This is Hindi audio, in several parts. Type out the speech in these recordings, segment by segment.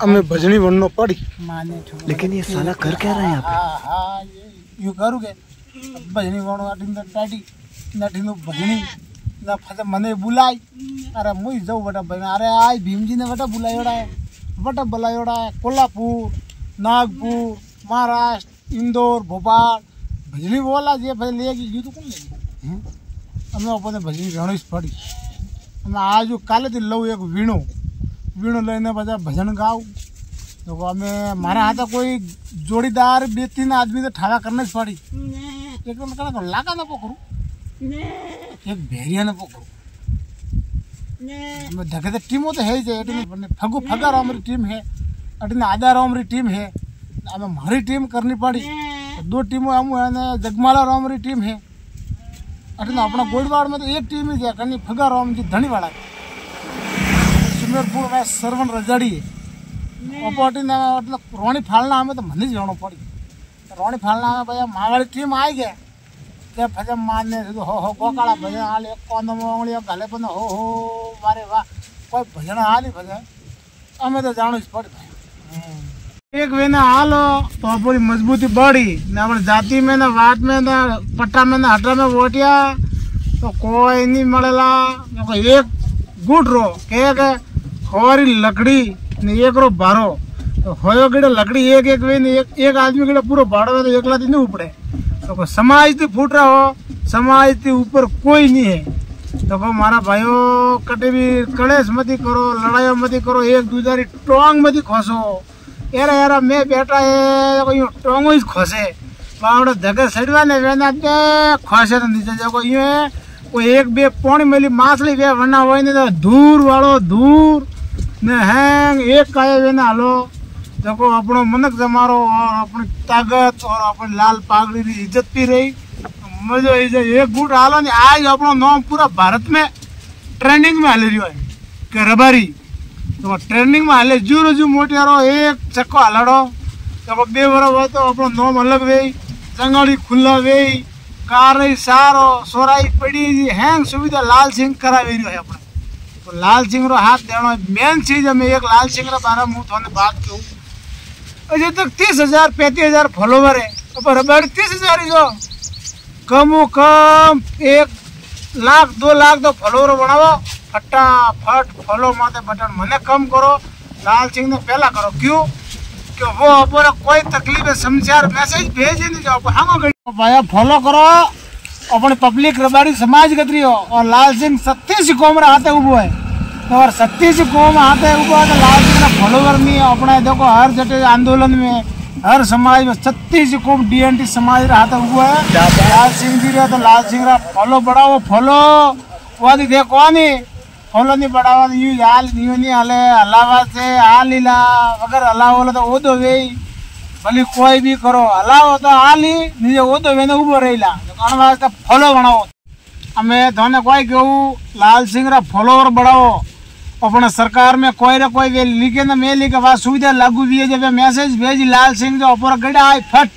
हमें भजनी बनना पड़ी। लेकिन ये साला कर क्या रहा है यहाँ पे? हाँ यू करूँगे भजनी बनो अटिन टाटी नटिन भजनी ना फते मने बुलाई अरे मुई जाऊ बटा भजन अरे आज भीमजी ने बटा बुलायोड़ा है कोल्हापुर नागपुर महाराष्ट्र इंदौर भोपाल भजनी बोला जे भाई लेगी यू तो कौन लेगी हमें अपने भजनी गणेश पड़ी हमें आज काले दिन लऊ एक वीणो लईने बजा भजन गाऊ तो हमें मारा हाथ कोई जोड़ीदार 2-3 आदमी तो ठाड़ा करने से पड़ी एक तो लाका ना पकड़ू एक भेड़िया ना पकड़ू मैं धके तो टीमों तो है ही फगू फगा हमारी टीम है अटिन आधा हमारी टीम है हमें हमारी टीम करनी पड़ी 2 टीमों हम है जगमाला हमारी टीम है अटिन अपना गोलवाड़ में तो एक टीम ही है फगा राम जी धनीवाड़ा सुमेरपुर में सरवन रजाड़ी है मतलब रोणी फालना हमें तो मन ही जाना पड़ी रोणी फालना में भैया मावाड़ी टीम आई गए क्या भजन मारने हो गोकाला भजन हाल एक कौन मोंगली गले पर हो मारे वाह कोई भजन हाल ही भजन हमें तो जानो पड़ी भाई एक वे ना हालो तो पूरी मजबूती बढ़ी ना अपनी जाति में ना वाट में ना पट्टा में ना हटा में वोटिया तो कोई नहीं मरेला एक गुट रो के हमारी लकड़ी एक रो बारो तो होयो गिड़े लकड़ी एक वे एक आदमी गिड़े पूरा बाड़ो तो एकला नहीं उपड़े तो समाज थी फूट रहा हो समाज थी ऊपर कोई नहीं है तो मारा भाइयों कटे भी कलेश मत करो लड़ाई मत करो एक दूसरी टोंग मत खोसो यार यार मैं बेटा है टोंगो ही खोसे बावड़े धके सड़वा ने वेना खोसे तो नीचे जाओ यूं कोई एक बे पौनी मेली माछली वे वरना हो नहीं तो दूर वालो दूर ने हैंग एक काये वे ना हलो देखो अपनो मनक जमारो और अपनी ताकत और अपनी लाल पागड़ी की इज्जत भी रही मजो एक गुट हालो नहीं आज अपनो नाम पूरा भारत में ट्रेंडिंग में हाले रही है कि रबारी तो ट्रेंडिंग में हाले जू मोटियारो एक चक्को हलाड़ो तो 2 वर्ष हो तो अपनो नाम अलग वे जंगड़ी खुला वे कार सारो सोराई पड़ी हैंग सुविधा लाल सिंह करावे रही है अपने तो लाल सिंह रो हाथ देना मेन चीज है मैं एक लाल सिंह रो बारे में थोड़ी बात कहूँ अजय तक 30,000-35,000 फॉलोवर है पर रबाड़ी 30,000 ही जो कम 1 लाख 2 लाख तो फॉलोवर बनाओ फटाफट फॉलो माते बटन मने कम करो लाल सिंह ने पहला करो क्यों कि वो अपना कोई तकलीफ है समाचार मैसेज भेज नहीं जाओ हम भाई फॉलो करो अपने पब्लिक रबाड़ी समाज गदरी हो और लाल सिंह 36 कौम हाथे उबो है तो और 36 कौम हाथे उबो है तो लाल सिंह का फॉलोवर नहीं है अपना देखो हर जटे आंदोलन में हर समाज में 36 कौम DNT समाज हाथे उबो है लाल सिंह जी रहे तो लाल सिंह रा फॉलो बढ़ाओ फॉलो वादी देखो नहीं फॉलो नहीं बढ़ावा यूं हाल नहीं हाले अलावा से हाल लीला अगर अलाव बोले तो वो दो वे भले कोई भी करो अलाव तो हाल ही निजे वो दो वेने उबो रहीला कारण वास्ते फॉलो बनाओ हमें धोने कोई कहूँ लाल सिंह रा फॉलोवर बढ़ाओ अपने सरकार में कोई ना कोई वे लिखे ना मैं लिखे वहाँ सुविधा लागू भी है जब मैसेज भेजी लाल सिंह जो ऊपर गड़ा आए फट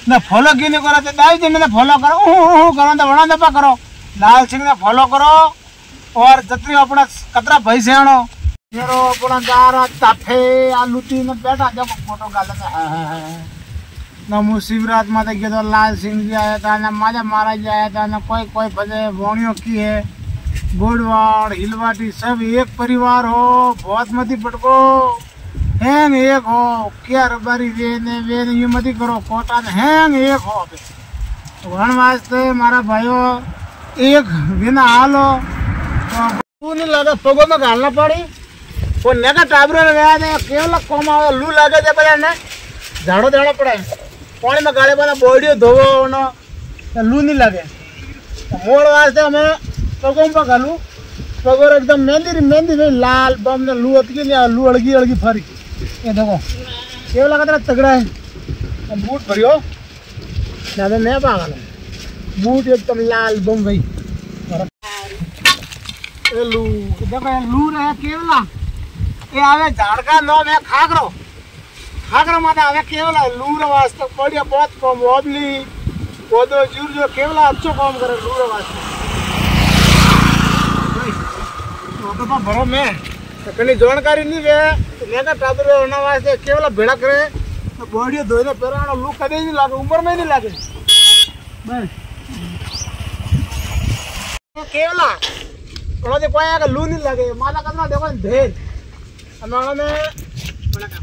ना फॉलो क्यों नहीं करो तो दाई दिन फॉलो करो करो तो बना दफा करो लाल सिंह ने फॉलो करो और जतनी अपना कतरा पैसे आनो मेरो अपना गारा ताफे आलूटी ने बैठा जब फोटो गाले ना मुसीबत में गए तो लाल सिंह जी आया था ना माजा महाराज जी आया था ना कोई बजे बोनियों की है गोड़वाड़ हिलवाटी सब एक परिवार हो बहुत मती पटको हैंग एक हो क्या रबारी वे ये मती करो कोटा ने हैंग एक हो तो वन वास्ते मारा भाइयों एक बिना हालो तो नहीं लगा पगो में घालना पड़ी वो नेका टाबरो गया ने केवल कम आवे लू लगे जे बजा ने झाड़ो देना पड़े पानी में गाले बना बॉडी धोवो न लू नहीं लगे मोड़ वास्ते हमें पगों पर घालू पगोर एकदम मेहंदी में लाल बम ने लू अटकी नहीं लू अड़गी फरी ये देखो केवल लगा तगड़ा है बूट भरियो ना तो नहीं पागल बूट एकदम लाल बम भाई लू देखो लू रहे केवला ये आवे झाड़का नाम है खागरो माता आवे केवला लू रे वास्ते बढ़िया बहुत कम ओबली वो तो जूर जो केवला अच्छो काम करे लू रे वास्ते तो भरो में तो कहीं जानकारी नहीं वे तो लेकर टाबर होना वास्ते केवल भेड़ा करे तो बॉडी धोने पेराना लुक कभी नहीं लागे उम्र में नहीं लागे बस केवला कोनो जे कोई का लू नहीं लागे माला करना देखो ढेर अनाने बड़ा का